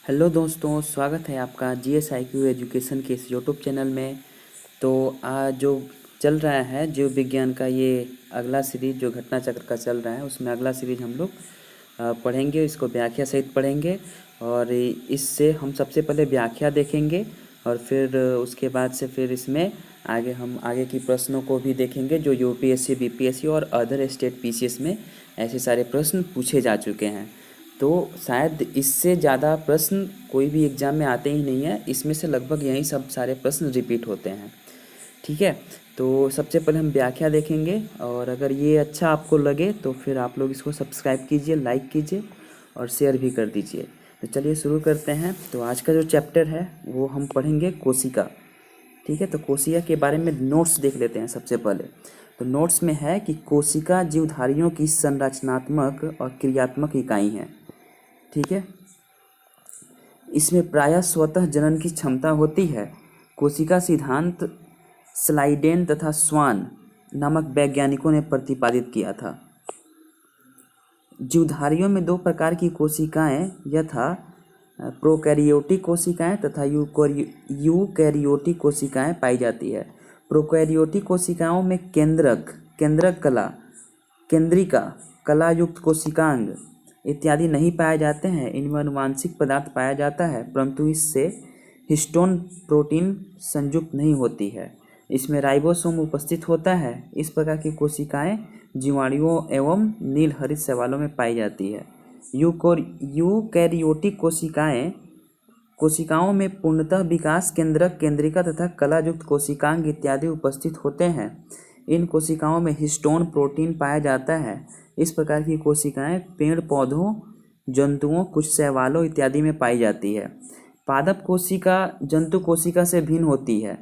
Hello दोस्तों, स्वागत है आपका GSIQ एजुकेशन के इस यूट्यूब चैनल में। तो आज जो चल रहा है जीव विज्ञान का ये अगला सीरीज जो घटना चक्र का चल रहा है, उसमें अगला सीरीज हम लोग पढ़ेंगे। इसको व्याख्या सहित पढ़ेंगे और इससे हम सबसे पहले व्याख्या देखेंगे और फिर उसके बाद से फिर इसमें आगे हम आगे की प्रश्नों को भी देखेंगे जो UPSC BPSC और अदर स्टेट PCS में ऐसे सारे प्रश्न पूछे जा चुके हैं। तो शायद इससे ज़्यादा प्रश्न कोई भी एग्ज़ाम में आते ही नहीं है। इसमें से लगभग यही सब सारे प्रश्न रिपीट होते हैं। ठीक है, तो सबसे पहले हम व्याख्या देखेंगे और अगर ये अच्छा आपको लगे तो फिर आप लोग इसको सब्सक्राइब कीजिए, लाइक कीजिए और शेयर भी कर दीजिए। तो चलिए शुरू करते हैं। तो आज का जो चैप्टर है वो हम पढ़ेंगे कोशिका। ठीक है, तो कोशिका के बारे में नोट्स देख लेते हैं सबसे पहले। तो नोट्स में है कि कोशिका जीवधारियों की संरचनात्मक और क्रियात्मक इकाई है। ठीक है, इसमें प्रायः स्वतः जनन की क्षमता होती है। कोशिका सिद्धांत स्लाइडेन तथा स्वान नामक वैज्ञानिकों ने प्रतिपादित किया था। जीवधारियों में दो प्रकार की कोशिकाएं यथा प्रोकैरियोटिक कोशिकाएं तथा यूकैरियोटिक कोशिकाएं पाई जाती है। प्रोकैरियोटिक कोशिकाओं में केंद्रक कला, केंद्रिका, कला युक्त कोशिकांग इत्यादि नहीं पाए जाते हैं। इनमें आनुवांशिक पदार्थ पाया जाता है परंतु इससे हिस्टोन प्रोटीन संयुक्त नहीं होती है। इसमें राइबोसोम उपस्थित होता है। इस प्रकार की कोशिकाएं जीवाणुओं एवं नील हरित शैवालों में पाई जाती है। यूकैरियोटिक कोशिकाओं में पूर्णतः विकास केंद्रक, केंद्रिका तथा कला युक्त कोशिकांग इत्यादि उपस्थित होते हैं। इन कोशिकाओं में हिस्टोन प्रोटीन पाया जाता है। इस प्रकार की कोशिकाएं पेड़ पौधों, जंतुओं, कुछ शैवालों इत्यादि में पाई जाती है। पादप कोशिका जंतु कोशिका से भिन्न होती है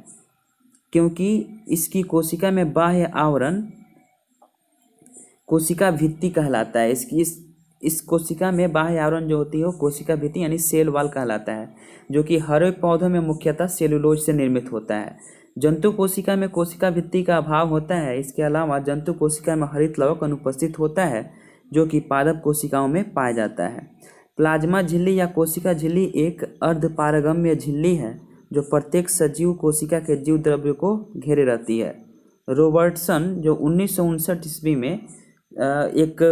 क्योंकि इसकी कोशिका में बाह्य आवरण कोशिका भित्ति कहलाता है। इस कोशिका में बाह्य आवरण जो होती है वो कोशिका भित्ति यानी सेल वॉल कहलाता है, जो कि हरे पौधों में मुख्यतः सेलुलोज से निर्मित होता है। जंतु कोशिका में कोशिका भित्ति का अभाव होता है। इसके अलावा जंतु कोशिका में हरित लवक अनुपस्थित होता है जो कि पादप कोशिकाओं में पाया जाता है। प्लाज्मा झिल्ली या कोशिका झिल्ली एक अर्धपारगम्य झिल्ली है जो प्रत्येक सजीव कोशिका के जीव द्रव्य को घेरे रहती है। रॉबर्टसन जो 1959 ईस्वी में एक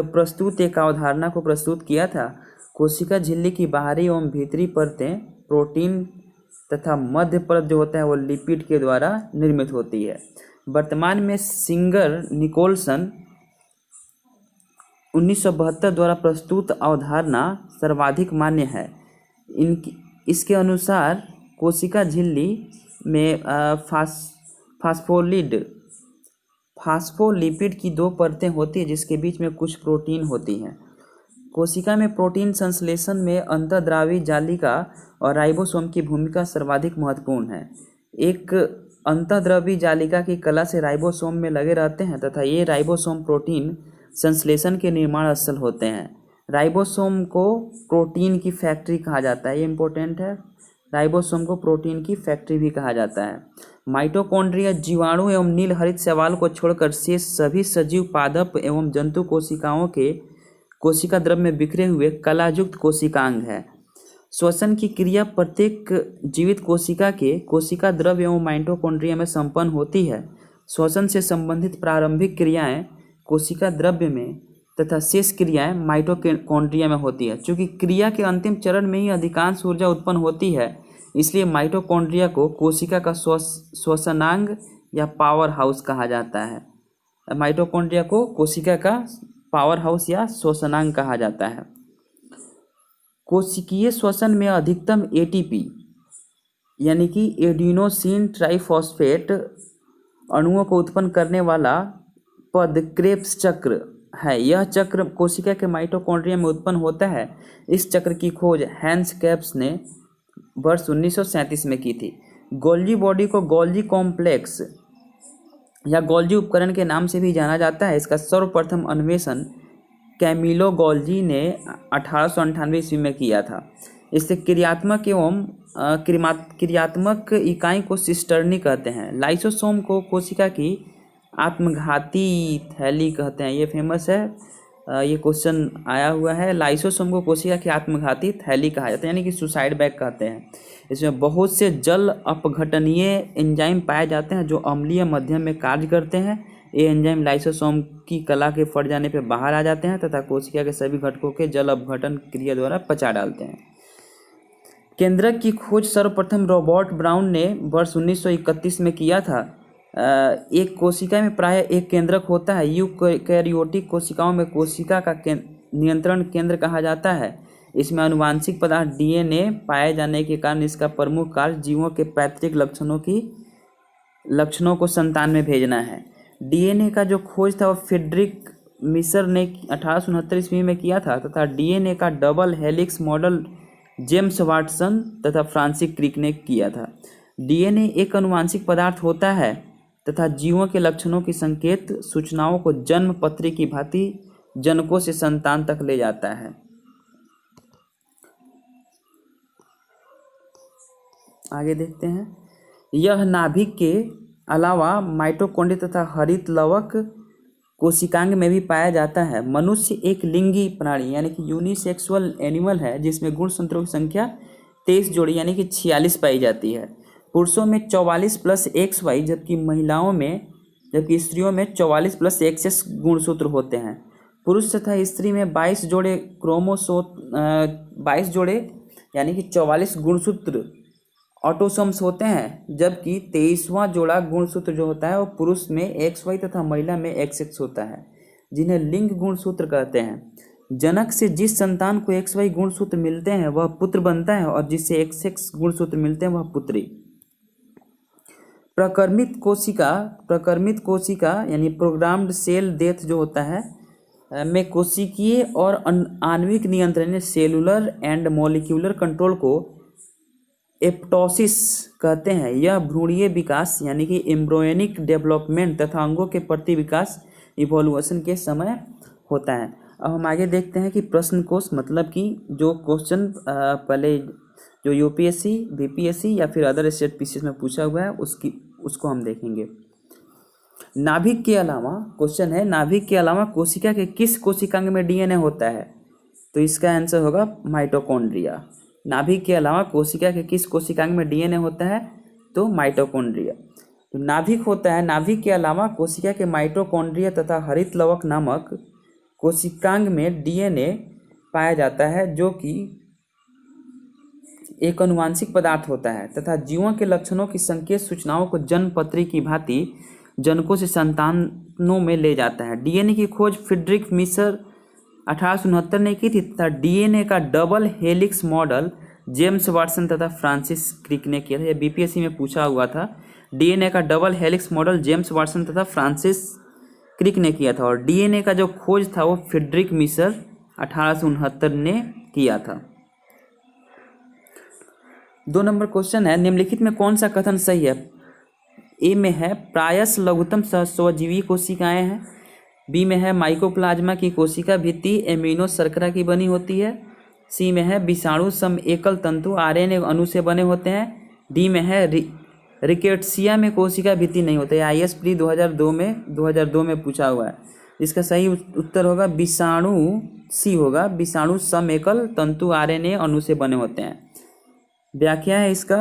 अवधारणा को प्रस्तुत किया था। कोशिका झिल्ली की बाहरी एवं भीतरी परतें प्रोटीन तथा मध्य परत जो होता है वो लिपिड के द्वारा निर्मित होती है। वर्तमान में सिंगर निकोलसन 1972 द्वारा प्रस्तुत अवधारणा सर्वाधिक मान्य है। इसके अनुसार कोशिका झिल्ली में फास्फोलिपिड की दो परतें होती हैं जिसके बीच में कुछ प्रोटीन होती हैं। कोशिका में प्रोटीन संश्लेषण में अंतःद्रावी जालिका और राइबोसोम की भूमिका सर्वाधिक महत्वपूर्ण है। एक अंतःद्रवी जालिका की कला से राइबोसोम में लगे रहते हैं तथा ये राइबोसोम प्रोटीन संश्लेषण के निर्माण स्थल होते हैं। राइबोसोम को प्रोटीन की फैक्ट्री कहा जाता है। ये इम्पोर्टेंट है, राइबोसोम को प्रोटीन की फैक्ट्री भी कहा जाता है। माइटोकॉन्ड्रिया जीवाणु एवं नील हरित शैवाल को छोड़कर शेष सभी सजीव पादप एवं जंतु कोशिकाओं के कोशिका द्रव्य में बिखरे हुए कलायुक्त कोशिकांग है। श्वसन की क्रिया प्रत्येक जीवित कोशिका के कोशिका द्रव्य एवं माइटोकॉन्ड्रिया में संपन्न होती है। श्वसन से संबंधित प्रारंभिक क्रियाएं कोशिका द्रव्य में तथा शेष क्रियाएं माइटोकॉन्ड्रिया में होती है। चूँकि क्रिया के अंतिम चरण में ही अधिकांश ऊर्जा उत्पन्न होती है, इसलिए माइटोकॉन्ड्रिया को कोशिका का श्वसनांग या पावर हाउस कहा जाता है। माइटोकॉन्ड्रिया को कोशिका का पावर हाउस या श्वसनांग कहा जाता है। कोशिकीय श्वसन में अधिकतम ATP यानी कि एडिनोसिन ट्राइफॉस्फेट अणुओं को उत्पन्न करने वाला पद क्रेब्स चक्र है। यह चक्र कोशिका के माइटोकॉन्ड्रिया में उत्पन्न होता है। इस चक्र की खोज हैंस कैप्स ने वर्ष 1937 में की थी। गोल्जी बॉडी को गोल्जी कॉम्प्लेक्स या गोल्जी उपकरण के नाम से भी जाना जाता है। इसका सर्वप्रथम अन्वेषण कैमिलो गोल्जी ने 1898 ईस्वी में किया था। इससे क्रियात्मक इकाई को सिस्टर्नी कहते हैं। लाइसोसोम को कोशिका की आत्मघाती थैली कहते हैं। ये फेमस है ये क्वेश्चन आया हुआ है। लाइसोसोम को कोशिका की आत्मघाती थैली कहा जाता है, यानी कि सुसाइड बैग कहते हैं। इसमें बहुत से जल अपघटनीय एंजाइम पाए जाते हैं जो अम्लीय माध्यम में कार्य करते हैं। ये एंजाइम लाइसोसोम की कला के फट जाने पर बाहर आ जाते हैं तथा कोशिका के सभी घटकों के जल अपघटन क्रिया द्वारा पचा डालते हैं। केंद्रक की खोज सर्वप्रथम रॉबर्ट ब्राउन ने वर्ष 1931 में किया था। एक कोशिका में प्राय एक केंद्रक होता है। यूकैरियोटिक कोशिकाओं में कोशिका का नियंत्रण केंद्र कहा जाता है। इसमें आनुवांशिक पदार्थ डीएनए पाए जाने के कारण इसका प्रमुख कार्य जीवों के पैतृक लक्षणों को संतान में भेजना है। डीएनए का जो खोज था वो फ्रेडरिक मिशर ने 1869 ईस्वी में किया था तथा डीएनए का double helix model James Watson तथा फ्रांसिस क्रिक ने किया था। डीएनए एक आनुवांशिक पदार्थ होता है तथा जीवों के लक्षणों की संकेत सूचनाओं को जन्म पत्री की भांति जनकों से संतान तक ले जाता है। आगे देखते हैं। यह नाभिक के अलावा माइटोकॉन्ड्रिया तथा हरित लवक कोशिकांग में भी पाया जाता है। मनुष्य एक लिंगी प्राणी यानी कि यूनिसेक्सुअल एनिमल है जिसमें गुणसूत्रों की संख्या 23 जोड़ी यानी कि 46 पाई जाती है। पुरुषों में 44 प्लस XY जबकि स्त्रियों में 44 प्लस XS गुणसूत्र होते हैं। पुरुष तथा स्त्री में 22 जोड़े 22 जोड़े यानी कि 44 गुणसूत्र ऑटोसोम्स होते हैं, जबकि 23वां जोड़ा गुणसूत्र जो होता है वो पुरुष में XY तथा महिला में XX होता है, जिन्हें लिंग गुणसूत्र कहते हैं। जनक से जिस संतान को XY गुणसूत्र मिलते हैं वह पुत्र बनता है और जिससे XX गुणसूत्र मिलते हैं वह पुत्री। प्रकर्मित कोशिका यानी प्रोग्राम्ड सेल डेथ जो होता है में कोशिकीय और आणविक नियंत्रण सेलुलर एंड मॉलिक्यूलर कंट्रोल को एप्टोसिस कहते हैं। यह भ्रूणीय विकास यानी कि एम्ब्रियोनिक डेवलपमेंट तथा अंगों के प्रति विकास इवोल्यूशन के समय होता है। अब हम आगे देखते हैं कि प्रश्न कोश मतलब कि जो क्वेश्चन पहले जो यूपीएससी, बीपीएससी या फिर अदर स्टेट पीसीएस में पूछा हुआ है उसको हम देखेंगे। नाभिक के अलावा क्वेश्चन है, नाभिक के अलावा कोशिका के किस कोशिकांग में डीएनए होता है? तो इसका आंसर होगा माइटोकॉन्ड्रिया। नाभिक के अलावा कोशिका के किस कोशिकांग में डीएनए होता है? तो माइटोकॉन्ड्रिया। तो नाभिक होता है, नाभिक के अलावा कोशिका के माइटोकॉन्ड्रिया तथा हरित लवक नामक कोशिकांग में डीएनए पाया जाता है जो कि एक आनुवांशिक पदार्थ होता है तथा जीवों के लक्षणों की संकेत सूचनाओं को जन्मपत्री की भांति जनकों से संतानों में ले जाता है। डीएनए की खोज फ्रेडरिक मिशर 1869 ने की थी तथा डीएनए का double helix model James Watson तथा फ्रांसिस क्रिक ने किया था। यह बीपीएससी में पूछा हुआ था। डीएनए का double helix model James Watson तथा फ्रांसिस क्रिक ने किया था और डीएनए का जो खोज था वो फ्रेडरिक मिशर 1869 ने किया था। 2 नंबर क्वेश्चन है, निम्नलिखित में कौन सा कथन सही है? ए में है प्रायश लघुत्तम स्वजीवी कोशिकाएं हैं। बी में है माइकोप्लाज्मा की कोशिका भित्ति एमिनो शर्करा की बनी होती है। सी में है विषाणु सम एकल तंतु आरएनए अणु से बने होते हैं। डी में है रिकेट्सिया में कोशिका भित्ति नहीं होते। आईएएस प्री 2002 में पूछा हुआ है। इसका सही उत्तर होगा विषाणु, सी होगा विषाणु सम एकल तंतु आरएनए अणु से बने होते हैं। व्याख्या है इसका,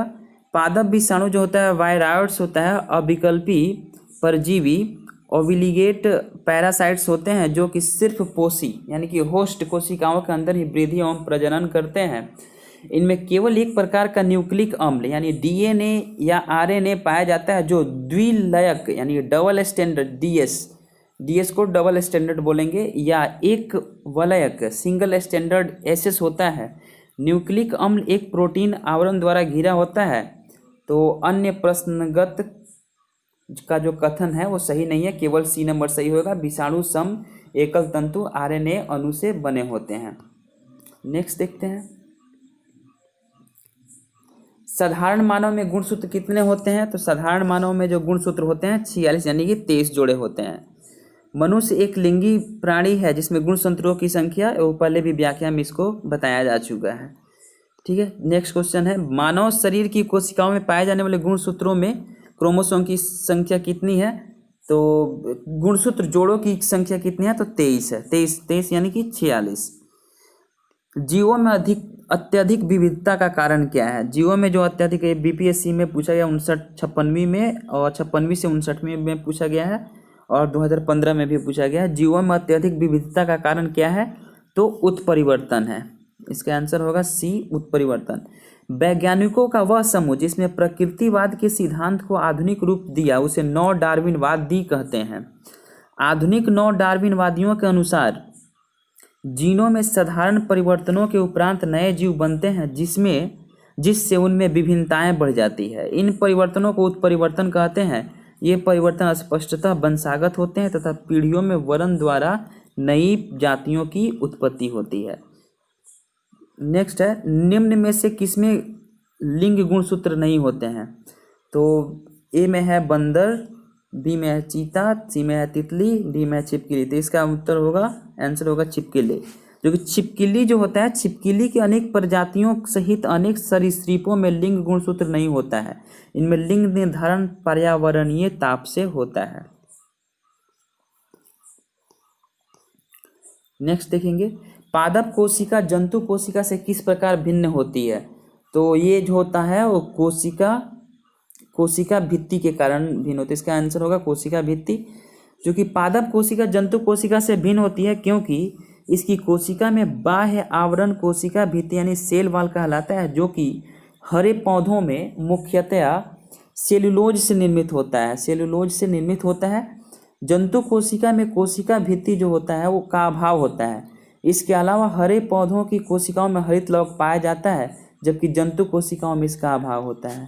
पादप विषाणु जो होता है वायराइड्स होता है, अविकल्पी परजीवी ओविलिगेट पैरासाइट्स होते हैं जो कि सिर्फ पोषी यानी कि होस्ट कोशिकाओं के अंदर ही वृद्धि एवं प्रजनन करते हैं। इनमें केवल एक प्रकार का न्यूक्लिक अम्ल यानी डीएनए या आरएनए पाया जाता है जो द्विलयक यानी डबल स्टैंडर्ड डीएस को डबल स्टैंडर्ड बोलेंगे, या एक वलयक सिंगल स्टैंडर्ड एसएस होता है। न्यूक्लिक अम्ल एक प्रोटीन आवरण द्वारा घिरा होता है। तो अन्य प्रश्नगत का जो कथन है वो सही नहीं है, केवल सी नंबर सही होगा, विषाणु सम एकल तंतु आरएनए अणु से बने होते हैं। नेक्स्ट देखते हैं, साधारण मानव में गुणसूत्र कितने होते हैं? तो साधारण मानव में जो गुणसूत्र होते हैं 46 यानी कि 23 जोड़े होते हैं। मनुष्य एक लिंगी प्राणी है जिसमें गुणसूत्रों की संख्या, वो पहले भी व्याख्या में इसको बताया जा चुका है। ठीक है, नेक्स्ट क्वेश्चन है, मानव शरीर की कोशिकाओं में पाए जाने वाले गुणसूत्रों में क्रोमोसोम की संख्या कितनी है? तो गुणसूत्र जोड़ों की संख्या कितनी है? तो 23 है। 23 यानी कि 46। जीवों में अत्यधिक विविधता का कारण क्या है? जीवों में जो अत्यधिक बीपीएससी में पूछा गया 56 में, और 56वीं से 59वीं में पूछा गया है, और 2015 में भी पूछा गया है। जीवों में अत्यधिक विविधता का कारण क्या है? तो उत्परिवर्तन है। इसका आंसर होगा सी, उत्परिवर्तन। वैज्ञानिकों का वह समूह जिसने प्रकृतिवाद के सिद्धांत को आधुनिक रूप दिया उसे नव डार्विनवादी कहते हैं। आधुनिक नव डार्विनवादियों के अनुसार जीनों में साधारण परिवर्तनों के उपरांत नए जीव बनते हैं जिससे उनमें विभिन्नताएं बढ़ जाती है। इन परिवर्तनों को उत्परिवर्तन कहते हैं। ये परिवर्तन स्पष्टतः वंशागत होते हैं तथा पीढ़ियों में वर्ण द्वारा नई जातियों की उत्पत्ति होती है। नेक्स्ट है, निम्न में से किसमें लिंग गुणसूत्र नहीं होते हैं? तो ए में है बंदर, बी में है चीता, सी में है तितली, डी में है छिपकली। तो इसका उत्तर होगा, आंसर होगा छिपकली। जो कि छिपकली जो होता है, छिपकली के अनेक प्रजातियों सहित अनेक सरीसृपों में लिंग गुणसूत्र नहीं होता है। इनमें लिंग निर्धारण पर्यावरणीय ताप से होता है। नेक्स्ट देखेंगे, पादप कोशिका जंतु कोशिका से किस प्रकार भिन्न होती है? तो ये जो होता है वो कोशिका भित्ति के कारण भिन्न होती है। इसका आंसर होगा कोशिका भित्ति। जो कि पादप कोशिका जंतु कोशिका से भिन्न होती है क्योंकि इसकी कोशिका में बाह्य आवरण कोशिका भित्ति यानी सेल वॉल कहलाता है, जो कि हरे पौधों में मुख्यतया सेलुलोज से निर्मित होता है। सेलुलोज से निर्मित होता है। जंतु कोशिका में कोशिका भित्ति जो होता है वो का अभाव होता है। इसके अलावा हरे पौधों की कोशिकाओं में हरित लवक पाया जाता है, जबकि जंतु कोशिकाओं में इसका अभाव होता है।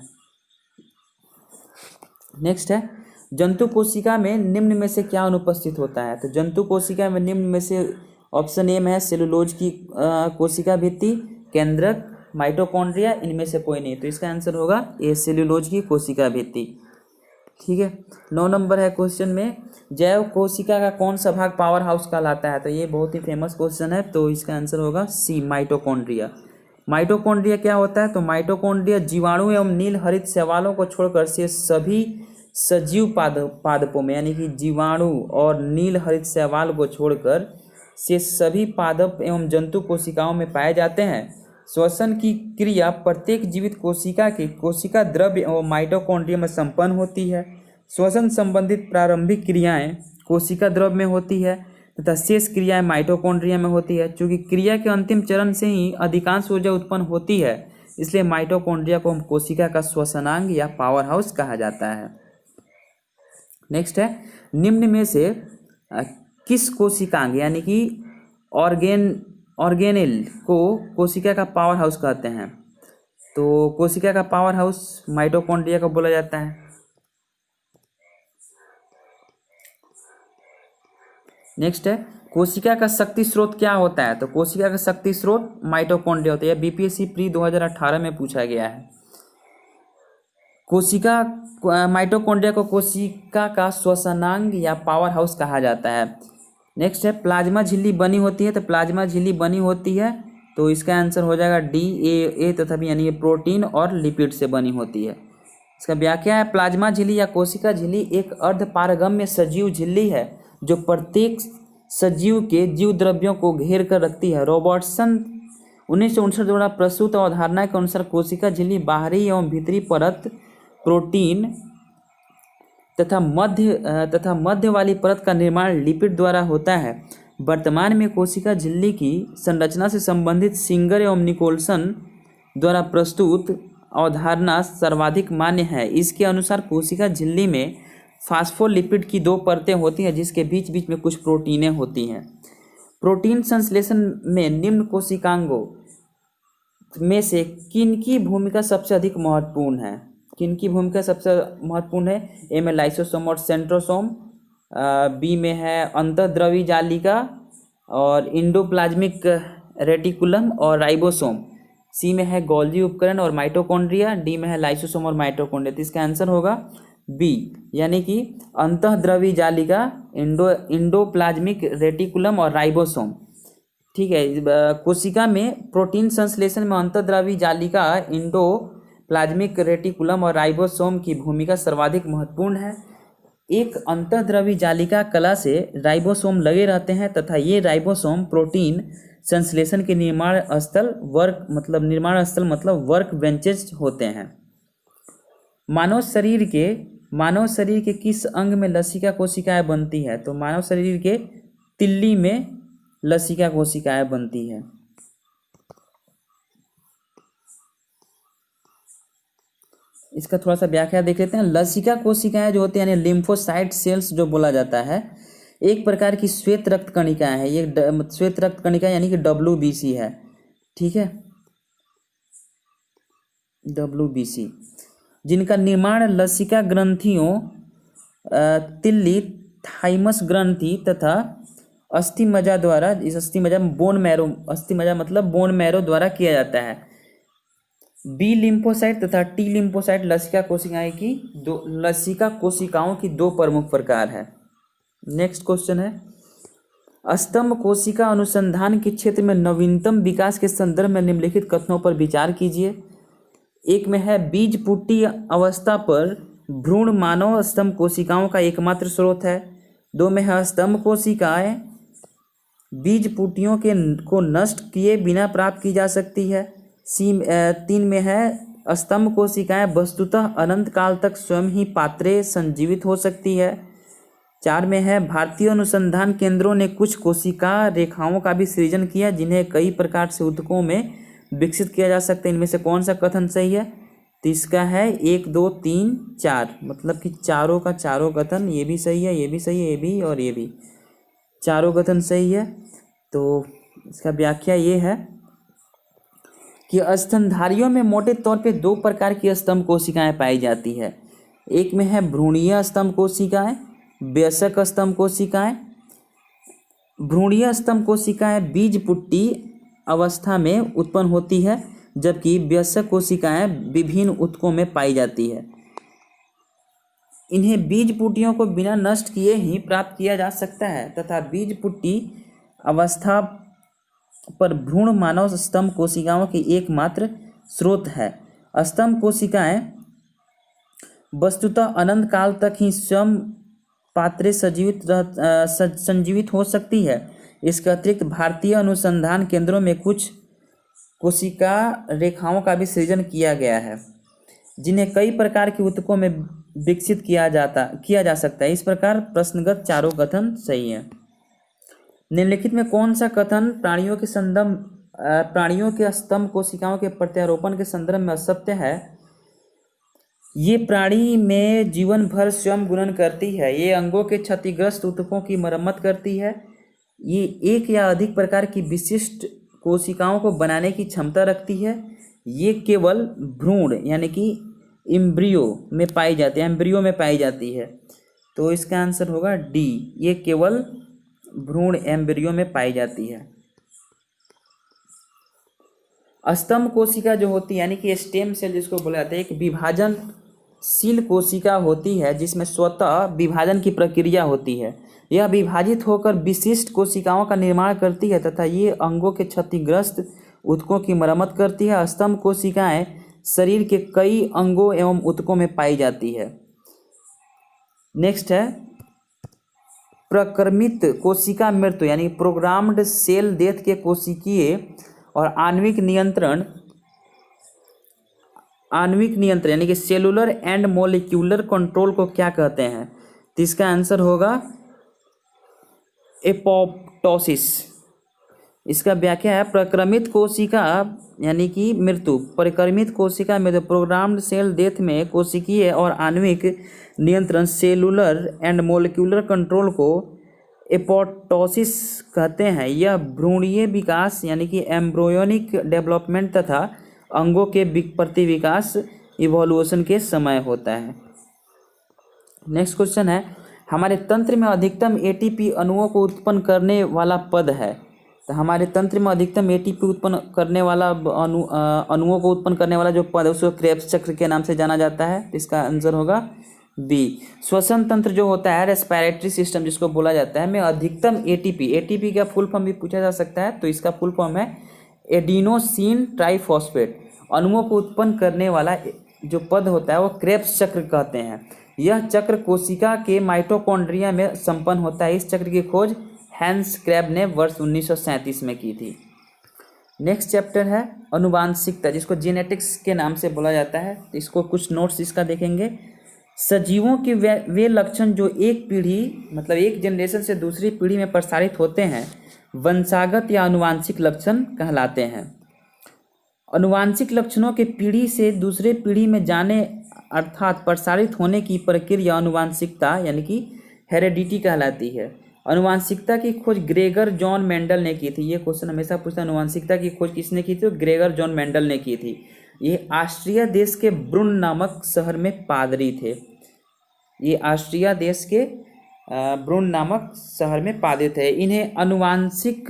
नेक्स्ट है, जंतु कोशिका में निम्न में से क्या अनुपस्थित होता है? तो जंतु कोशिका में निम्न में से ऑप्शन ए में है सेलुलोज की कोशिका भित्ति, केंद्रक, माइटोकॉन्ड्रिया, इनमें से कोई नहीं। तो इसका आंसर होगा ए, सेलुलोज की कोशिका भित्ति। ठीक है, 9 नंबर है क्वेश्चन में, जैव कोशिका का कौन सा भाग पावर हाउस कहलाता है? तो ये बहुत ही फेमस क्वेश्चन है। तो इसका आंसर होगा सी, माइटोकॉन्ड्रिया। माइटोकॉन्ड्रिया क्या होता है? तो माइटोकॉन्ड्रिया जीवाणु एवं नील हरित शैवालों को छोड़कर से सभी सजीव पादपों में, यानी कि जीवाणु और नील हरित शैवाल को छोड़कर से सभी पादप एवं जंतु कोशिकाओं में पाए जाते हैं। श्वसन की क्रिया प्रत्येक जीवित कोशिका के कोशिका द्रव्य एवं माइटोकॉन्ड्रिया में संपन्न होती है। श्वसन संबंधित प्रारंभिक क्रियाएं कोशिका द्रव्य में होती है तथा शेष क्रियाएं माइटोकॉन्ड्रिया में होती है। चूँकि क्रिया के अंतिम चरण से ही अधिकांश ऊर्जा उत्पन्न होती है, इसलिए माइटोकॉन्ड्रिया को हम कोशिका का श्वसनांग या पावर हाउस कहा जाता है। नेक्स्ट है, निम्न में से किस कोशिकांग यानी कि ऑर्गेनेल को कोशिका का पावर हाउस कहते हैं? तो कोशिका का पावर हाउस माइटोकॉन्ड्रिया को बोला जाता है। नेक्स्ट है, कोशिका का शक्ति स्रोत क्या होता है? तो कोशिका का शक्ति स्रोत माइटोकॉन्ड्रिया होता है। बीपीएससी प्री 2018 में पूछा गया है। माइटोकॉन्ड्रिया को कोशिका का श्वसनांग या पावर हाउस कहा जाता है। नेक्स्ट है, प्लाज्मा झिल्ली बनी होती है। तो प्लाज्मा झिल्ली बनी होती है, तो इसका आंसर हो जाएगा डी, ए तथा बी, यानी ये प्रोटीन और लिपिड से बनी होती है। इसका व्याख्या है, प्लाज्मा झिल्ली या कोशिका झिल्ली एक अर्धपारगम्य सजीव झिल्ली है जो प्रत्येक सजीव के जीव द्रव्यों को घेर कर रखती है। रॉबर्टसन 1959 द्वारा प्रस्तुत अवधारणा के अनुसार कोशिका झिल्ली बाहरी एवं भीतरी परत, प्रोटीन तथा मध्य वाली परत का निर्माण लिपिड द्वारा होता है। वर्तमान में कोशिका झिल्ली की संरचना से संबंधित सिंगर एवं निकोलसन द्वारा प्रस्तुत अवधारणा सर्वाधिक मान्य है। इसके अनुसार कोशिका झिल्ली में फास्फोलिपिड की 2 परतें होती हैं जिसके बीच बीच में कुछ प्रोटीनें होती हैं। प्रोटीन संश्लेषण में निम्न कोशिकांगों में से किनकी भूमिका सबसे अधिक महत्वपूर्ण है? किनकी भूमिका सबसे महत्वपूर्ण है? ए में लाइसोसोम और सेंट्रोसोम, बी में है अंतःद्रवी जालिका और इंडोप्लाज्मिक रेटिकुलम और राइबोसोम, सी में है गोल्जी उपकरण और माइटोकॉन्ड्रिया, डी में है लाइसोसोम और माइटोकॉन्ड्रिया। तो इसका आंसर होगा बी, यानी कि अंतःद्रवी जालिका, इंडोप्लाज्मिक रेटिकुलम और राइबोसोम। ठीक है, कोशिका में प्रोटीन संश्लेषण में अंतःद्रवी जालिका, इंडोप्लाज्मिक रेटिकुलम और राइबोसोम की भूमिका सर्वाधिक महत्वपूर्ण है। एक अंतःद्रवी जालिका कला से राइबोसोम लगे रहते हैं तथा ये राइबोसोम प्रोटीन संश्लेषण के निर्माण स्थल मतलब वर्क बेंचेस होते हैं। मानव शरीर के किस अंग में लसिका कोशिकाएं बनती है? तो मानव शरीर के तिल्ली में लसिका कोशिकाएं बनती है। इसका थोड़ा सा व्याख्या देख लेते हैं। लसिका कोशिकाएं जो होती है यानी लिम्फोसाइट सेल्स जो बोला जाता है, एक प्रकार की श्वेत रक्त कणिकाएं हैं। ये श्वेत रक्त कणिका यानी कि WBC है, ठीक है, WBC, जिनका निर्माण लसिका ग्रंथियों तिल्ली, थाइमस ग्रंथि तथा अस्थिमज्जा द्वारा, इस अस्थिमज्जा बोन मैरो, अस्थिमज्जा मतलब बोन मैरो द्वारा किया जाता है। बी लिम्फोसाइट तथा टी लिम्फोसाइट लसिका कोशिकाओं की दो प्रमुख प्रकार है। नेक्स्ट क्वेश्चन है, स्तंभ कोशिका अनुसंधान के क्षेत्र में नवीनतम विकास के संदर्भ में निम्नलिखित कथनों पर विचार कीजिए। एक में है बीज पुट्टी अवस्था पर भ्रूण मानव स्तंभ कोशिकाओं का एकमात्र स्रोत है। 2 में है स्तंभ कोशिकाएं बीज पुट्टियों को नष्ट किए बिना प्राप्त की जा सकती है। 3 में है स्तंभ कोशिकाएं वस्तुतः अनंत काल तक स्वयं ही पात्रे संजीवित हो सकती है। 4 में है भारतीय अनुसंधान केंद्रों ने कुछ कोशिका रेखाओं का भी सृजन किया जिन्हें कई प्रकार से ऊतकों में विकसित किया जा सकता है। इनमें से कौन सा कथन सही है? तो इसका है 1 2 3 4, मतलब कि चारों का चारों कथन, ये भी सही है, ये भी सही है, ये भी और ये भी, चारों कथन सही है। तो इसका व्याख्या ये है कि स्तनधारियों में मोटे तौर पे 2 प्रकार की स्तंभ कोशिकाएं पाई जाती है। एक में है भ्रूणीय स्तंभ कोशिकाएं, वयस्क स्तंभ कोशिकाएं। भ्रूणीय स्तंभ कोशिकाएं बीज पुट्टी अवस्था में उत्पन्न होती है, जबकि वयस्क कोशिकाएं विभिन्न ऊतकों में पाई जाती है। इन्हें बीज पुट्टियों को बिना नष्ट किए ही प्राप्त किया जा सकता है तथा बीज पुट्टी अवस्था पर भ्रूण मानव स्तंभ कोशिकाओं की एकमात्र स्रोत है। स्तंभ कोशिकाएं वस्तुतः अनंत काल तक ही स्वयं पात्रे संजीवित हो सकती है। इसके अतिरिक्त भारतीय अनुसंधान केंद्रों में कुछ कोशिका रेखाओं का भी सृजन किया गया है जिन्हें कई प्रकार के ऊतकों में विकसित किया जा सकता है। इस प्रकार प्रश्नगत चारों कथन सही है। निम्नलिखित में कौन सा कथन प्राणियों के स्तंभ कोशिकाओं के प्रत्यारोपण के संदर्भ में असत्य है? ये प्राणी में जीवन भर स्वयं गुणन करती है। ये अंगों के क्षतिग्रस्त ऊतकों की मरम्मत करती है। ये एक या अधिक प्रकार की विशिष्ट कोशिकाओं को बनाने की क्षमता रखती है। ये केवल भ्रूण यानी कि एम्ब्रियो में पाई जाती है। तो इसका आंसर होगा डी, ये केवल भ्रूण एम्ब्रियो में पाई जाती है। स्तंभ कोशिका जो होती है यानी कि स्टेम सेल जिसको बोला जाता है, एक विभाजनशील कोशिका होती है जिसमें स्वतः विभाजन की प्रक्रिया होती है। यह विभाजित होकर विशिष्ट कोशिकाओं का निर्माण करती है तथा ये अंगों के क्षतिग्रस्त ऊतकों की मरम्मत करती है। स्तंभ कोशिकाएं शरीर के कई अंगों एवं ऊतकों में पाई जाती है। नेक्स्ट है प्रक्रमित कोशिका मृत्यु यानी प्रोग्राम्ड सेल डेथ के कोशिकीय और आणविक नियंत्रण यानी कि सेलुलर एंड मोलिक्यूलर कंट्रोल को क्या कहते हैं? तो इसका आंसर होगा एपोप्टोसिस। इसका व्याख्या है प्रक्रमित कोशिका यानी कि मृत्यु, परिक्रमित कोशिका मृत्यु, प्रोग्राम्ड सेल डेथ में कोशिकीय और आणविक नियंत्रण सेलुलर एंड मोलिक्यूलर कंट्रोल को एपोप्टोसिस कहते हैं। यह भ्रूणीय विकास यानी कि एम्ब्रियोनिक डेवलपमेंट तथा अंगों के प्रतिविकास इवोल्यूशन के समय होता है। नेक्स्ट क्वेश्चन है हमारे तंत्र में अधिकतम एटीपी अणुओं को उत्पन्न करने वाला पद है। तो हमारे तंत्र में अधिकतम एटीपी उत्पन्न करने वाला अणुओं को उत्पन्न करने वाला जो पद है उसको क्रेब्स चक्र के नाम से जाना जाता है। तो इसका आंसर होगा बी। श्वसन तंत्र जो होता है रेस्पिरेटरी सिस्टम जिसको बोला जाता है में अधिकतम एटीपी का फुल फॉर्म भी पूछा जा सकता है। तो इसका फुल फॉर्म है एडिनोसिन ट्राइफॉस्फेट। अणुओं को उत्पन्न करने वाला जो पद होता है वो क्रेब्स चक्र कहते हैं। यह चक्र कोशिका के माइटोकॉन्ड्रिया में संपन्न होता है। इस चक्र की खोज हैंस क्रैब ने वर्ष 1937 में की थी। नेक्स्ट चैप्टर है अनुवांशिकता, जिसको जेनेटिक्स के नाम से बोला जाता है। इसको कुछ नोट्स इसका देखेंगे। सजीवों के वे लक्षण जो एक पीढ़ी मतलब एक जनरेशन से दूसरी पीढ़ी में प्रसारित होते हैं वंशागत या अनुवांशिक लक्षण कहलाते हैं। अनुवांशिक लक्षणों के पीढ़ी से दूसरे पीढ़ी में जाने अर्थात प्रसारित होने की प्रक्रिया अनुवांशिकता यानी कि हेरेडिटी कहलाती है। अनुवांशिकता की खोज ग्रेगर जॉन मेंडल ने की थी। ये क्वेश्चन हमेशा पूछता है, अनुवांशिकता की खोज किसने की थी? तो ग्रेगर जॉन मेंडल ने की थी। ये ऑस्ट्रिया देश के ब्रुन नामक शहर में पादरी थे। ये ऑस्ट्रिया देश के ब्रुन नामक शहर में पादरी थे। इन्हें आधुनिक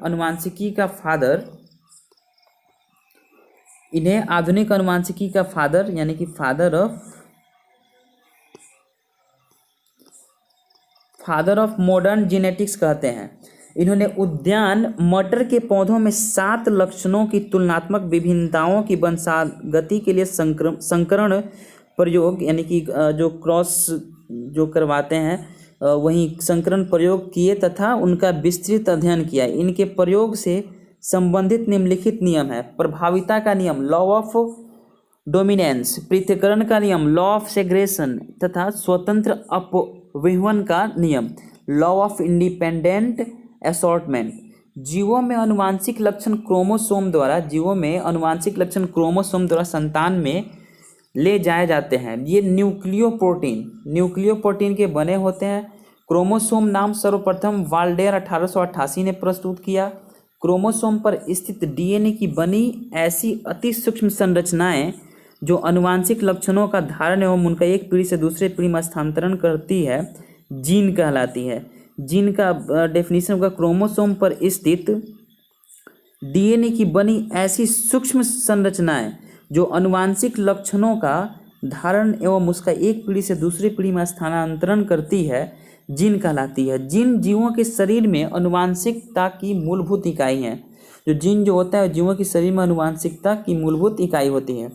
अनुवांशिकी का फादर यानी कि फादर ऑफ मॉडर्न जेनेटिक्स कहते हैं। इन्होंने उद्यान मटर के पौधों में 7 लक्षणों की तुलनात्मक विभिन्नताओं की वंशागति के लिए संकरण प्रयोग यानी कि जो क्रॉस जो करवाते हैं वहीं संकरण प्रयोग किए तथा उनका विस्तृत अध्ययन किया। इनके प्रयोग से संबंधित निम्नलिखित नियम है। प्रभाविता का नियम लॉ ऑफ डोमिनेंस, पृथक्करण का नियम लॉ ऑफ सेग्रेशन तथा स्वतंत्र अपविहवन का नियम लॉ ऑफ इंडिपेंडेंट असॉर्टमेंट। जीवों में अनुवांशिक लक्षण क्रोमोसोम द्वारा संतान में ले जाए जाते हैं। ये न्यूक्लियोप्रोटीन के बने होते हैं। क्रोमोसोम नाम सर्वप्रथम वाल्डेयर 1888 ने प्रस्तुत किया। क्रोमोसोम पर स्थित डीएनए की बनी ऐसी अति सूक्ष्म संरचनाएं जो अनुवांशिक लक्षणों का धारण एवं उनका एक पीढ़ी से दूसरे पीढ़ी में स्थानांतरण करती है जीन कहलाती है। जीन का डेफिनेशन होगा क्रोमोसोम पर स्थित डीएनए की बनी ऐसी सूक्ष्म संरचनाएं जो अनुवांशिक लक्षणों का धारण एवं उसका एक पीढ़ी से दूसरी पीढ़ी में स्थानांतरण करती है जीन कहलाती है। जीन जीवों के शरीर में अनुवांशिकता की मूलभूत इकाई है। जो जीन जो होता है जीवों के शरीर में अनुवांशिकता की मूलभूत इकाई होती है।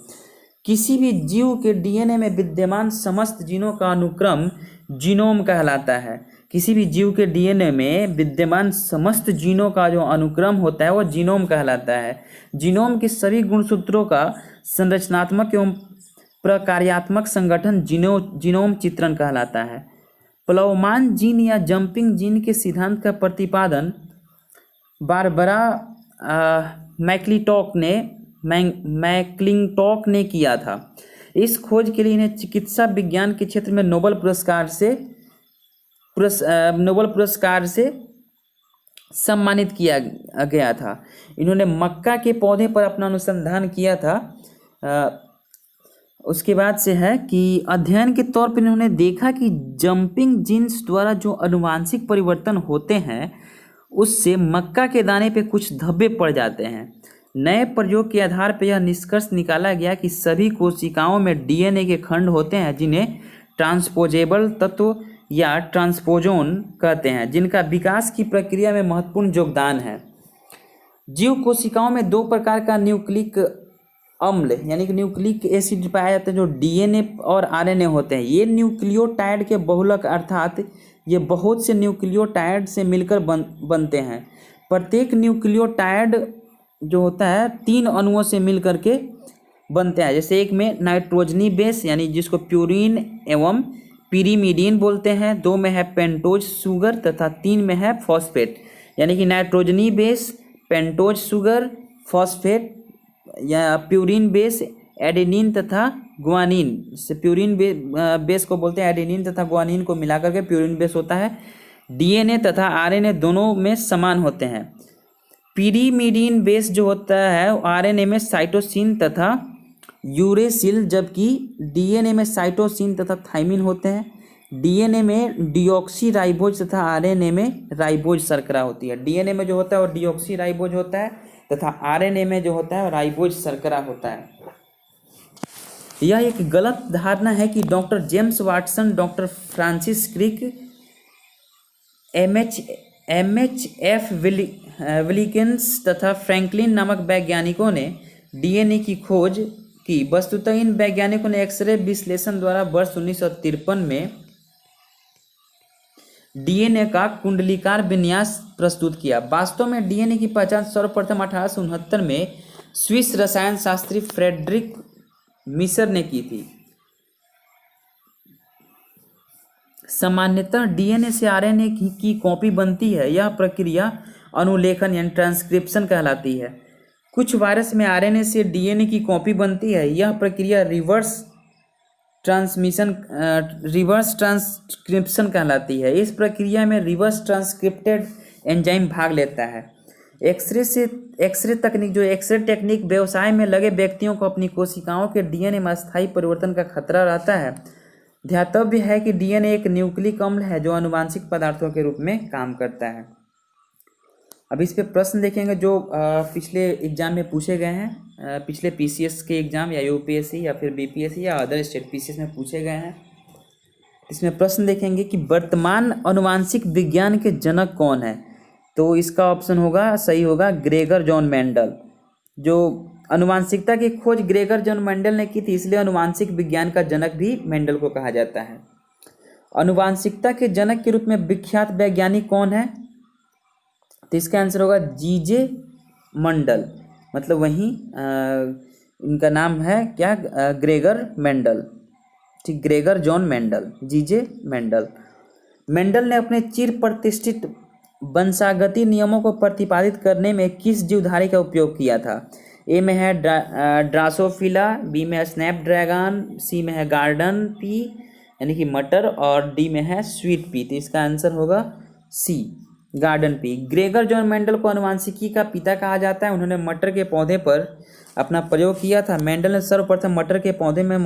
किसी भी जीव के डीएनए में विद्यमान समस्त जीनों का अनुक्रम जीनोम कहलाता है। किसी भी जीव के डीएनए में विद्यमान समस्त जीनों का जो अनुक्रम होता है वो जीनोम कहलाता है। जीनोम के सभी गुणसूत्रों का संरचनात्मक एवं प्रकार्यात्मक संगठन जीनोम चित्रण कहलाता है। प्लवमान जीन या जंपिंग जीन के सिद्धांत का प्रतिपादन बारबरा मैक्लिंटॉक ने किया था। इस खोज के लिए इन्हें चिकित्सा विज्ञान के क्षेत्र में नोबेल पुरस्कार से सम्मानित किया गया था। इन्होंने मक्का के पौधे पर अपना अनुसंधान किया था। उसके बाद से है कि अध्ययन के तौर पर इन्होंने देखा कि जंपिंग जीन्स द्वारा जो अनुवांशिक परिवर्तन होते हैं उससे मक्का के दाने पे कुछ धब्बे पड़ जाते हैं। नए प्रयोग के आधार पर यह निष्कर्ष निकाला गया कि सभी कोशिकाओं में डीएनए के खंड होते हैं जिन्हें ट्रांसपोजेबल तत्व या ट्रांसपोजोन कहते हैं, जिनका विकास की प्रक्रिया में महत्वपूर्ण योगदान है। जीव कोशिकाओं में 2 प्रकार का न्यूक्लिक अम्ल यानी कि न्यूक्लिक एसिड पाया जाता है जो डीएनए और आरएनए होते हैं। ये न्यूक्लियोटाइड के बहुलक अर्थात ये बहुत से न्यूक्लियोटाइड से मिलकर बनते हैं। प्रत्येक न्यूक्लियोटाइड जो होता है 3 अणुओं से मिल करके बनते हैं। जैसे एक में नाइट्रोजनी बेस यानी जिसको प्यूरिन एवं पिरीमिडीन बोलते हैं, 2 में है पेंटोज शुगर तथा 3 में है फॉस्फेट यानी कि नाइट्रोजनी बेस, पेंटोज शुगर, फॉस्फेट या प्यूरिन बेस, एडेनिन तथा ग्वानिन। जिससे प्यूरिन बेस को बोलते हैं एडेनिन तथा ग्वानिन को मिलाकर के प्यूरिन बेस होता है। डीएनए तथा आरएनए दोनों में समान होते हैं। पिरीमिडीन बेस जो होता है आरएनए में साइटोसिन तथा यूरेसिल जबकि डीएनए में साइटोसिन तथा थाइमिन होते हैं। डीएनए में डीऑक्सी राइबोज तथा आरएनए में राइबोज शर्करा होती है। डीएनए में जो होता है वो डीऑक्सी राइबोज होता है तथा आरएनए में जो होता है राइबोज शर्करा होता है। यह एक गलत धारणा है कि doctor James Watson, doctor Francis Crick, MHF Wilkins तथा फ्रैंकलिन नामक वैज्ञानिकों ने डीएनए की खोज की। वस्तुतः इन वैज्ञानिकों ने एक्सरे विश्लेषण द्वारा वर्ष 1953 में डीएनए का कुंडलीकार विन्यास प्रस्तुत किया। वास्तव में डीएनए की पहचान सर्वप्रथम 1869 में स्विस रसायन शास्त्री फ्रेडरिक मिशर ने की थी। सामान्यतः डीएनए से आरएनए की कॉपी बनती है। यह प्रक्रिया अनुलेखन यानी ट्रांसक्रिप्शन कहलाती है। कुछ वायरस में आरएनए से डीएनए की कॉपी बनती है। यह प्रक्रिया रिवर्स ट्रांसक्रिप्शन कहलाती है। इस प्रक्रिया में रिवर्स ट्रांसक्रिप्टेड एंजाइम भाग लेता है। एक्सरे तकनीक जो एक्सरे टेक्निक व्यवसाय में लगे व्यक्तियों को अपनी कोशिकाओं के डीएनए में अस्थायी परिवर्तन का खतरा रहता है। ध्यातव्य है कि डीएनए एक न्यूक्लिक अम्ल है जो आनुवांशिक पदार्थों के रूप में काम करता है। अब इस पे प्रश्न देखेंगे जो पिछले एग्जाम में पूछे गए हैं, पिछले पीसीएस के एग्जाम या यूपीएससी या फिर बीपीएससी या अदर स्टेट पीसीएस में पूछे गए हैं। इसमें प्रश्न देखेंगे कि वर्तमान आनुवांशिक विज्ञान के जनक कौन है। तो इसका ऑप्शन होगा सही होगा ग्रेगर जॉन मेंडल। जो आनुवांशिकता की खोज ग्रेगर जॉन मेंडल ने की थी, इसलिए आनुवांशिक विज्ञान का जनक भी मेंडल को कहा जाता है। आनुवांशिकता के जनक के रूप में विख्यात वैज्ञानिक कौन है, तो इसका आंसर होगा जीजे मंडल। मतलब वहीं इनका नाम है क्या, ग्रेगर मेंडल। ठीक, Gregor John Mendel, GJ Mendel. Mendel ने अपने चिर प्रतिष्ठित वंशागति नियमों को प्रतिपादित करने में किस जीवधारी का उपयोग किया था। ए में है ड्रासोफिला, बी में है स्नैपड्रैगन, सी में है गार्डन पी यानी कि मटर, और डी में है स्वीट पी। तो इसका आंसर होगा C, garden pea. Gregor John Mendel को आनुवांशिकी का पिता कहा जाता है। उन्होंने मटर के पौधे पर अपना प्रयोग किया था। मेंडल ने सर्वप्रथम मटर के पौधे में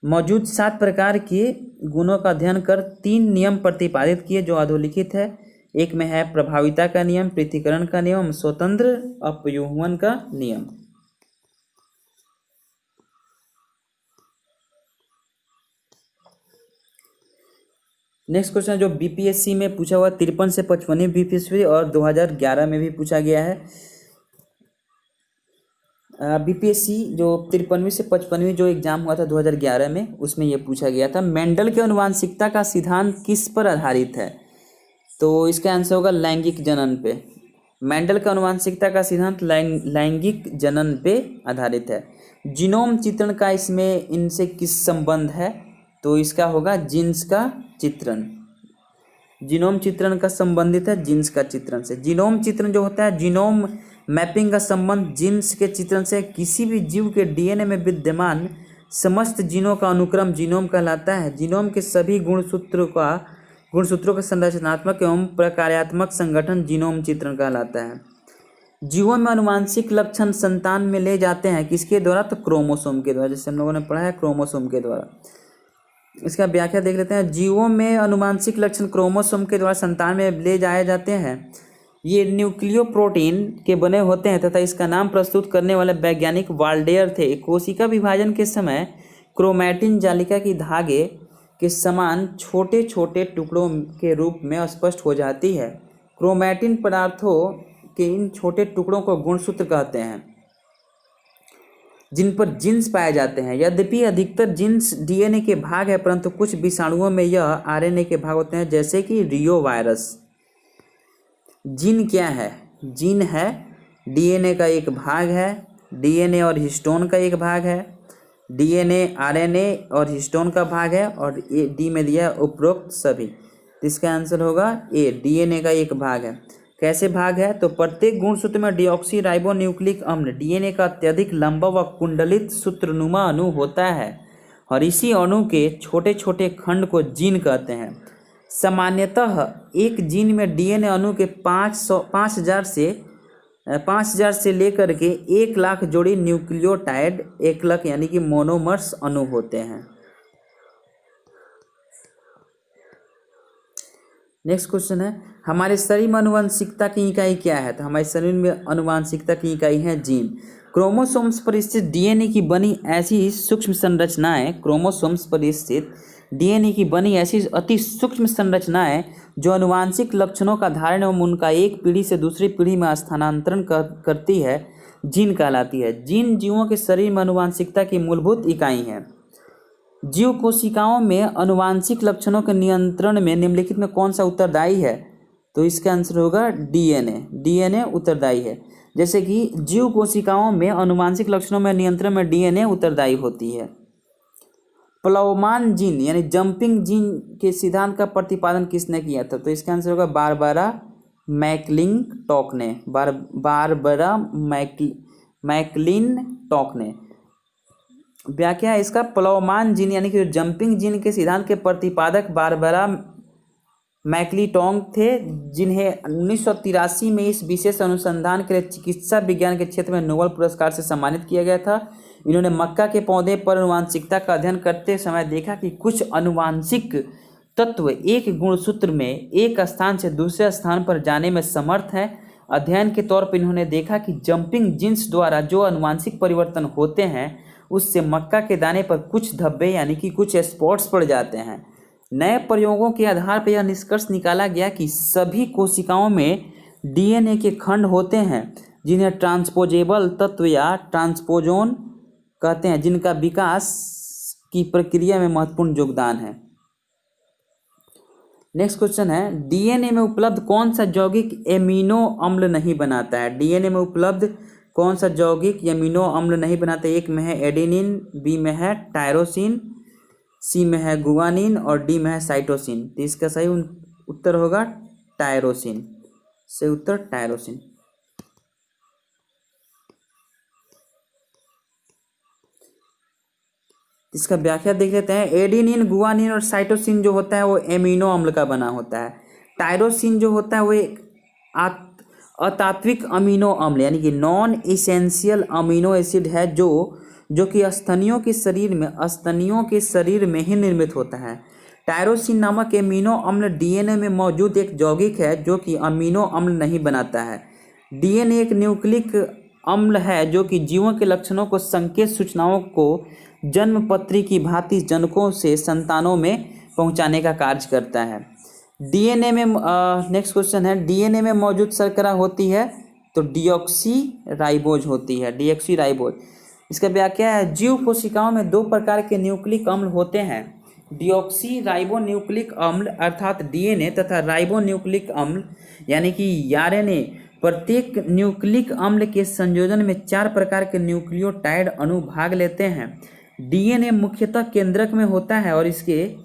मौजूद 7 प्रकार के गुणों का अध्ययन कर 3 नियम प्रतिपादित किए जो अधोलिखित है। एक में है प्रभाविता का नियम, पृथक्करण का नियम, स्वतंत्र अपव्यूहन का नियम। नेक्स्ट क्वेश्चन जो बीपीएससी में पूछा हुआ 53 से 55 बीपीएससी और 2011 में भी पूछा गया है। बीपीएससी जो 53वीं से 55वीं जो एग्जाम हुआ था 2011 में, उसमें यह पूछा गया था मेंडल के आनुवांशिकता का सिद्धांत किस पर आधारित है। तो इसका आंसर होगा लैंगिक जनन पे। मेंडल का आनुवांशिकता का सिद्धांत लैंगिक जनन पे आधारित है। जीनोम चित्रण का इसमें इनसे किस संबंध है, तो इसका होगा जीन्स का चित्रण। जीनोम चित्रण का संबंधित है जीन्स का चित्रण से। जीनोम चित्रण जो होता है, जीनोम मैपिंग का संबंध जीन्स के चित्रण से। किसी भी जीव के डीएनए में विद्यमान समस्त जीनों का अनुक्रम जीनोम कहलाता है। जीनोम के सभी गुणसूत्रों का संरचनात्मक एवं प्रकार्यात्मक संगठन जीनोम चित्रण कहलाता है। जीवों में आनुवांशिक लक्षण संतान में ले जाते हैं किसके द्वारा, तो क्रोमोसोम के द्वारा, जैसे हम लोगों ने पढ़ा है क्रोमोसोम के द्वारा। इसका व्याख्या देख लेते हैं। जीवों में आनुवांशिक लक्षण क्रोमोसोम के द्वारा संतान में ले जाए जाते हैं। ये न्यूक्लियोप्रोटीन के बने होते हैं तथा इसका नाम प्रस्तुत करने वाले वैज्ञानिक वाल्डेयर थे। कोशिका विभाजन के समय क्रोमैटिन जालिका की धागे के समान छोटे छोटे टुकड़ों के रूप में स्पष्ट हो जाती है। क्रोमैटिन पदार्थों के इन छोटे टुकड़ों को गुणसूत्र कहते हैं जिन पर जीन्स पाए जाते हैं। यद्यपि अधिकतर जीन्स डीएनए के भाग है, परंतु कुछ विषाणुओं में यह आरएनए के भाग होते हैं, जैसे कि रियो वायरस। जीन क्या है, जीन है डीएनए का एक भाग है, डीएनए और हिस्टोन का एक भाग है, डीएनए आरएनए और हिस्टोन का भाग है, और ए डी में दिया उपरोक्त सभी। इसका आंसर होगा ए, डीएनए का एक भाग है। कैसे भाग है, तो प्रत्येक गुणसूत्र में डीऑक्सी राइबो न्यूक्लिक अम्ल डीएनए का अत्यधिक लंबा व कुंडलित सूत्रनुमा अणु होता है और इसी अणु के छोटे छोटे खंड को जीन कहते हैं। सामान्यतः एक जीन में डीएनए अणु के 5000 से लेकर के 1 लाख जोड़ी न्यूक्लियोटाइड एकलक यानी कि मोनोमर्स अणु होते हैं। नेक्स्ट क्वेश्चन है, हमारे शरीर में आनुवंशिकता की इकाई क्या है। तो हमारे शरीर में आनुवंशिकता की इकाई है जीन। क्रोमोसोम्स पर स्थित डीएनए की बनी ऐसी सूक्ष्म संरचनाएं, क्रोमोसोम्स पर स्थित डीएनए की बनी ऐसी अति सूक्ष्म संरचनाएं जो आनुवांशिक लक्षणों का धारण एवं उनका एक पीढ़ी से दूसरी पीढ़ी में स्थानांतरण करती है, जीन कहलाती है। जीन जीवों के शरीर में आनुवांशिकता की मूलभूत इकाई है। जीव कोशिकाओं में आनुवांशिक लक्षणों के नियंत्रण में निम्नलिखित में कौन सा उत्तरदायी है? तो इसका आंसर होगा डीएनए। डीएनए उत्तरदायी है। जैसे कि जीव कोशिकाओं में आनुवांशिक लक्षणों में नियंत्रण में डीएनए उत्तरदायी होती है। प्लवमान जीन यानी जंपिंग जीन के सिद्धांत का प्रतिपादन किसने किया था? तो इसका आंसर होगा बारबरा मैकलिंटॉक ने। बारबरा मैकलिंटॉक ने। व्याख्या है इसका, प्लवमान जीन यानी कि जंपिंग जीन के सिद्धांत के प्रतिपादक बारबरा मैकलिंटॉक थे, जिन्हें 1983 में इस विशेष अनुसंधान के लिए चिकित्सा विज्ञान के क्षेत्र में नोबेल पुरस्कार से सम्मानित किया गया था। इन्होंने मक्का के पौधे पर आनुवांशिकता का अध्ययन करते समय देखा कि कुछ आनुवांशिक तत्व एक गुणसूत्र में एक स्थान से दूसरे स्थान पर जाने में समर्थ हैं। अध्ययन के तौर पर इन्होंने देखा कि जंपिंग जीन्स द्वारा जो आनुवांशिक परिवर्तन होते हैं उससे मक्का के दाने पर कुछ धब्बे यानी कि कुछ स्पॉट्स पड़ जाते हैं। नए प्रयोगों के आधार पर यह निष्कर्ष निकाला गया कि सभी कोशिकाओं में डीएनए के खंड होते हैं जिन्हें ट्रांसपोजेबल तत्व या ट्रांसपोजोन कहते हैं, जिनका विकास की प्रक्रिया में महत्वपूर्ण योगदान है। नेक्स्ट क्वेश्चन है, डीएनए में उपलब्ध कौन सा यौगिक एमिनो अम्ल नहीं बनाता है? डीएनए में उपलब्ध कौन सा यौगिक एमिनो अम्ल नहीं बनाता? एक में है एडेनिन, बी में है टायरोसिन, सी में है गुआनिन और डी में है साइटोसिन। तो इसका सही उत्तर होगा टायरोसिन। सही उत्तर टायरोसिन। इसका व्याख्या देख लेते हैं। एडेनिन, गुआनिन और साइटोसिन जो होता है वो एमिनो अम्ल का बना होता है। टायरोसिन जो होता है वो एक अतात्विक अमीनो अम्ल यानी कि नॉन इसेंशियल अमीनो एसिड है जो कि स्तनियों के शरीर में ही निर्मित होता है। टायरोसिन नामक एमिनो अम्ल डीएनए में मौजूद एक यौगिक है जो कि अमीनो अम्ल नहीं बनाता है। डीएनए एक न्यूक्लिक अम्ल है जो कि जीवों के लक्षणों को संकेत सूचनाओं को जन्मपत्री की भांति जनकों से संतानों में पहुंचाने का कार्य करता है। डीएनए में नेक्स्ट क्वेश्चन है, डीएनए में मौजूद शर्करा होती है तो डीऑक्सी राइबोज होती है। Deoxy ribose. इसका व्याख्या है, जीव कोशिकाओं में दो प्रकार के न्यूक्लिक अम्ल होते हैं, डीऑक्सी राइबो न्यूक्लिक अम्ल अर्थात डीएनए तथा राइबो न्यूक्लिक अम्ल यानी कि आरएनए। प्रत्येक न्यूक्लिक अम्ल के संयोजन में 4 प्रकार के न्यूक्लियोटाइड अणु भाग लेते हैं। डीएनए मुख्यतः केंद्रक में होता है और इसके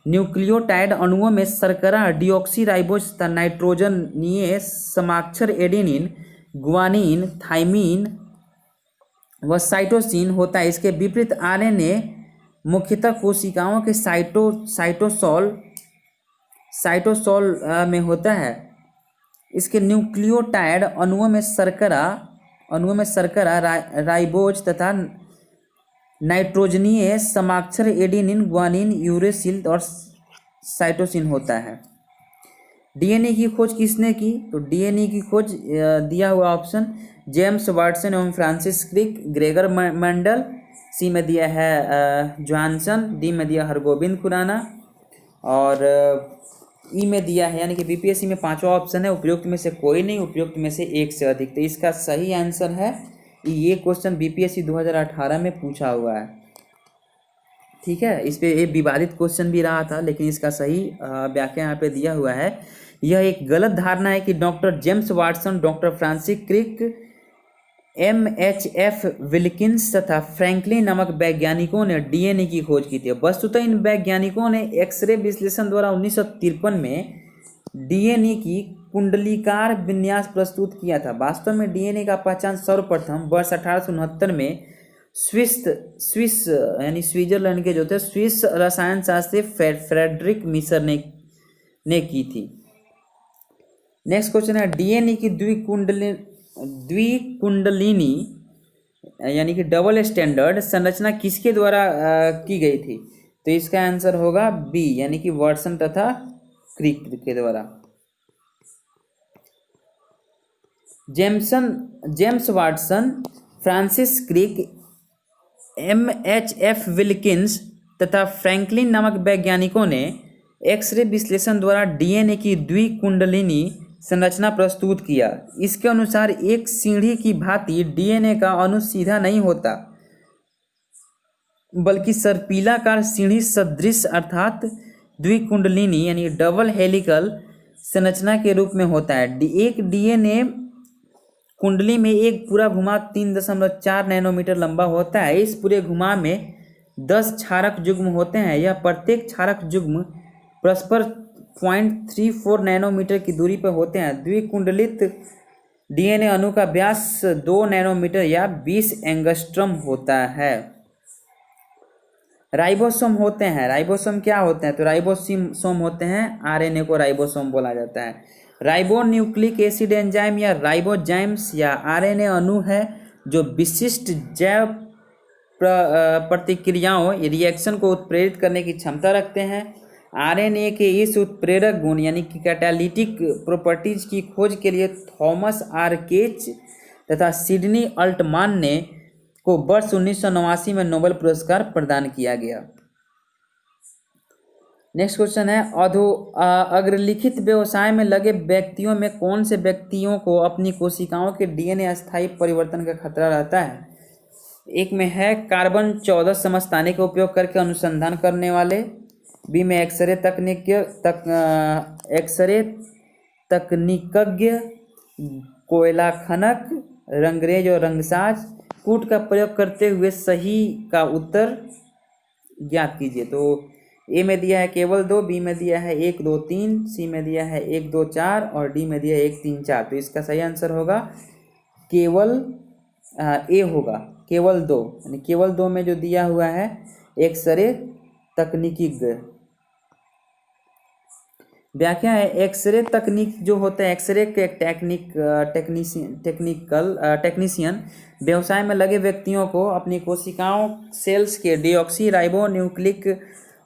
न्यूक्लियोटाइड अणुओं में शर्करा, डीऑक्सी राइबोज तथा नाइट्रोजनीय समाक्षर एडेनिन, गुआनिन, थाइमिन व साइटोसिन होता है। इसके विपरीत आरएनए मुख्यतः कोशिकाओं के साइटोसोल में होता है। इसके न्यूक्लियोटाइड अणुओं में शर्करा राइबोज तथा नाइट्रोजनीय समाक्षर एडेनिन, गुआनिन, यूरेसिल और साइटोसिन होता है। डीएनए की खोज किसने की? तो डीएनए की खोज दिया हुआ ऑप्शन जेम्स वाटसन एवं फ्रांसिस क्रिक, ग्रेगर मेंडल, सी में दिया है जॉनसन, डी में दिया हरगोबिंद खुराना और ई में दिया है यानी कि बीपीएससी में 5वां ऑप्शन है उपयुक्त में से कोई नहीं, उपयुक्त में से एक से अधिक। तो इसका सही आंसर है, ये क्वेश्चन बीपीएससी 2018 में पूछा हुआ है। ठीक है, इस पे एक विवादित क्वेश्चन भी रहा था लेकिन इसका सही व्याख्या यहाँ पे दिया हुआ है। यह एक गलत धारणा है कि doctor James Watson, doctor Francis Crick, MHF Wilkins तथा फ्रैंकलिन नामक वैज्ञानिकों ने डीएनए की खोज की थी। वस्तुतः इन वैज्ञानिकों ने एक्सरे विश्लेषण द्वारा 1953 में डीएनए की कुंडलीकार विन्यास प्रस्तुत किया था। वास्तव में डीएनए का पहचान सर्वप्रथम वर्ष 1869 में स्विस यानी स्विट्जरलैंड के जो थे स्विस रसायन शास्त्री फ्रेडरिक मिशर ने की थी। नेक्स्ट क्वेश्चन है, डीएनए की द्विकुंडलिनी यानी कि डबल स्टैंडर्ड संरचना किसके द्वारा की गई थी? तो इसका आंसर होगा बी यानी कि वाटसन तथा क्रिक के द्वारा। James Watson, Francis Crick, MHF Wilkins तथा फ्रैंकलिन नामक वैज्ञानिकों ने एक्सरे विश्लेषण द्वारा डीएनए की द्विकुंडलिनी संरचना प्रस्तुत किया। इसके अनुसार एक सीढ़ी की भांति डीएनए का अणु सीधा नहीं होता, बल्कि सर्पिलाकार सीढ़ी सदृश अर्थात द्विकुंडलिनी यानी डबल हेलिकल संरचना के रूप में होता है। एक डीएनए कुंडली में एक पूरा घुमाव 3.4 नैनोमीटर लंबा होता है। इस पूरे घुमाव में 10 क्षारक युग्म होते हैं। यह प्रत्येक क्षारक युग्म परस्पर 0.34 नैनोमीटर की दूरी पर होते हैं। द्विकुंडलित डीएनए अणु का व्यास 2 नैनोमीटर या 20 एंगस्ट्रम होता है। राइबोसोम होते हैं। राइबोसोम क्या होते हैं? तो राइबोसोम होते हैं, आरएनए को राइबोसोम बोला जाता है। राइबो न्यूक्लिक एसिड एंजाइम या राइबोजाइम्स या आरएनए अणु है जो विशिष्ट जैव प्रतिक्रियाओं रिएक्शन को उत्प्रेरित करने की क्षमता रखते हैं। आरएनए के इस उत्प्रेरक गुण यानी कि कैटालिटिक प्रॉपर्टीज की खोज के लिए थॉमस आर केच तथा सिडनी अल्टमान ने को वर्ष 1989 में नोबेल पुरस्कार प्रदान किया गया। नेक्स्ट क्वेश्चन है, अग्रलिखित व्यवसाय में लगे व्यक्तियों में कौन से व्यक्तियों को अपनी कोशिकाओं के डीएनए अस्थायी परिवर्तन का खतरा रहता है? एक में है कार्बन 14 समस्थानिक का उपयोग करके अनुसंधान करने वाले। बी में एक्सरे तकनीकज्ञ, कोयला खनक, रंगरेज और रंगसाज। कूट का प्रयोग करते हुए सही का उत्तर ज्ञात कीजिए। तो ए में दिया है केवल 2, बी में दिया है 1 2 3, सी में दिया है 1 2 4 और डी में दिया है 1 3 4। तो इसका सही आंसर होगा केवल ए होगा, केवल 2। यानी केवल 2 में जो दिया हुआ है एक्सरे तकनीकीज्ञ। व्याख्या है, एक्सरे तकनीक जो होता है, एक्सरे के टेक्नीशियन व्यवसाय में लगे व्यक्तियों को अपनी कोशिकाओं सेल्स के डीऑक्सी राइबो न्यूक्लिक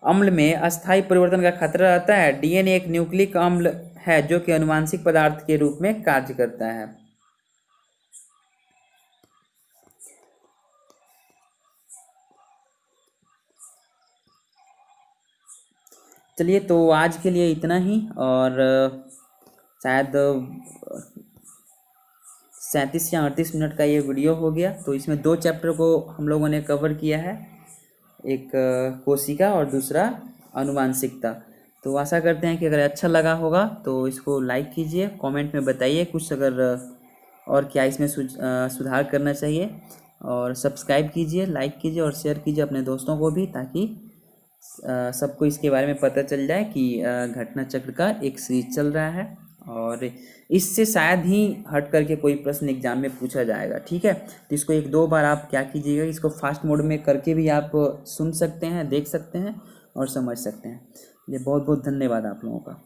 अम्ल में अस्थायी परिवर्तन का खतरा रहता है। डीएनए एक न्यूक्लिक अम्ल है जो कि आनुवांशिक पदार्थ के रूप में कार्य करता है। चलिए, तो आज के लिए इतना ही, और शायद 37 या 38 मिनट का ये वीडियो हो गया। तो इसमें 2 चैप्टर को हम लोगों ने कवर किया है, एक कोशिका और दूसरा आनुवांशिकता। तो आशा करते हैं कि अगर अच्छा लगा होगा तो इसको लाइक कीजिए, कमेंट में बताइए कुछ अगर और क्या इसमें सुधार करना चाहिए, और सब्सक्राइब कीजिए, लाइक कीजिए और शेयर कीजिए अपने दोस्तों को भी, ताकि सबको इसके बारे में पता चल जाए कि घटना चक्र का एक सीरीज चल रहा है, और इससे शायद ही हट करके कोई प्रश्न एग्जाम में पूछा जाएगा। ठीक है, तो इसको 1-2 बार आप क्या कीजिएगा, इसको फास्ट मोड में करके भी आप सुन सकते हैं, देख सकते हैं और समझ सकते हैं। ये बहुत बहुत धन्यवाद आप लोगों का।